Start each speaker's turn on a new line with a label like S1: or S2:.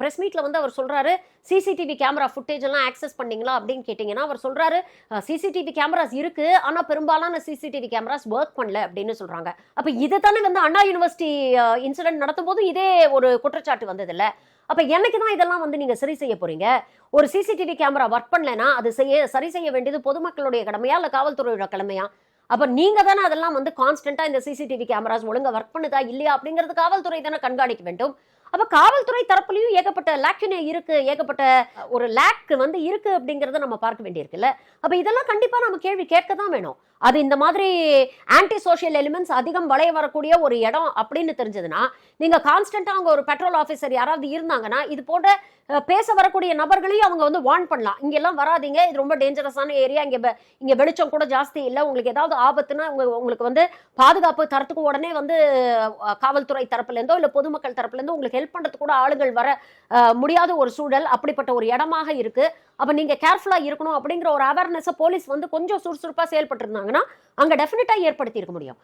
S1: Press மீட்ல வந்து அவர் சொல்றாரு சிசிடிவி கேமரா ஃபுட்டேஜ் எல்லாம் ஆக்சஸ் பண்ணீங்களா அப்படின்னு கேட்டீங்கன்னா அவர் சொல்றாரு சிசிடிவி கேமராஸ் இருக்கு, ஆனா பெரும்பாலான சிசிடிவி கேமராஸ் ஒர்க் பண்ணல அப்படின்னு சொல்றாங்க. அப்ப இதை தானே வந்து அண்ணா யூனிவர்சிட்டி இன்சிடென்ட் நடத்தும் போது இதே ஒரு குற்றச்சாட்டு வந்தது இல்ல. அப்ப எனக்கு தான் இதெல்லாம் வந்து நீங்க சரி செய்ய போறீங்க. ஒரு சிசிடிவி கேமரா ஒர்க் பண்ணலனா அது சரி செய்ய வேண்டியது பொதுமக்களுடைய கடமையா இல்ல காவல்துறையோட கடமையா? அப்ப நீங்க தானே அதெல்லாம் வந்து கான்ஸ்டன்டா இந்த சிசிடிவி கேமராஸ் ஒழுங்கா ஒர்க் பண்ணுதா இல்லையா அப்படிங்கிறது காவல்துறை தானே கண்காணிக்க வேண்டும். அப்ப காவல்துறை தரப்புலயும் ஏகப்பட்ட லாக்குனே இருக்கு, ஏகப்பட்ட ஒரு லேக் வந்து இருக்கு அப்படிங்கறத நம்ம பார்க்க வேண்டியிருக்குல்ல. அப்ப இதெல்லாம் கண்டிப்பா நம்ம கேள்வி கேட்க தான் வேணும். அது இந்த மாதிரி ஆன்டி சோஷியல் எலிமெண்ட்ஸ் அதிகம் வளைய வரக்கூடிய ஒரு இடம் அப்படின்னு தெரிஞ்சதுன்னா நீங்க கான்ஸ்டன்டா அங்க ஒரு பெட்ரோல் ஆபீசர் யாராவது இருந்தாங்கன்னா இது போன்ற பேச வரக்கூடிய நபர்களையும் அவங்க வந்து வார்ன் பண்ணலாம். இங்க எல்லாம் வராதீங்க, இது ரொம்ப டேஞ்சரஸான ஏரியா, இங்க வெளிச்சம் கூட ஜாஸ்தி இல்ல, உங்களுக்கு ஏதாவது ஆபத்துனா உங்களுக்கு வந்து பாதுகாப்பு தரத்துக்கு உடனே வந்து காவல்துறை தரப்புல இருந்தோ இல்ல பொதுமக்கள் தரப்புல இருந்தோ உங்களுக்கு ஹெல்ப் பண்றது கூட ஆளுகள் வர முடியாத ஒரு சூழல், அப்படிப்பட்ட ஒரு இடமாக இருக்கு. அப்ப நீங்க கேர்ஃபுல்லா இருக்கணும் அப்படிங்கிற ஒரு அவேர்னஸ் போலீஸ் வந்து கொஞ்சம் சுறுசுறுப்பா செயல்பட்டு இருந்தாங்கன்னா அங்க டெஃபினட்டா ஏற்படுத்தி இருக்க முடியும்.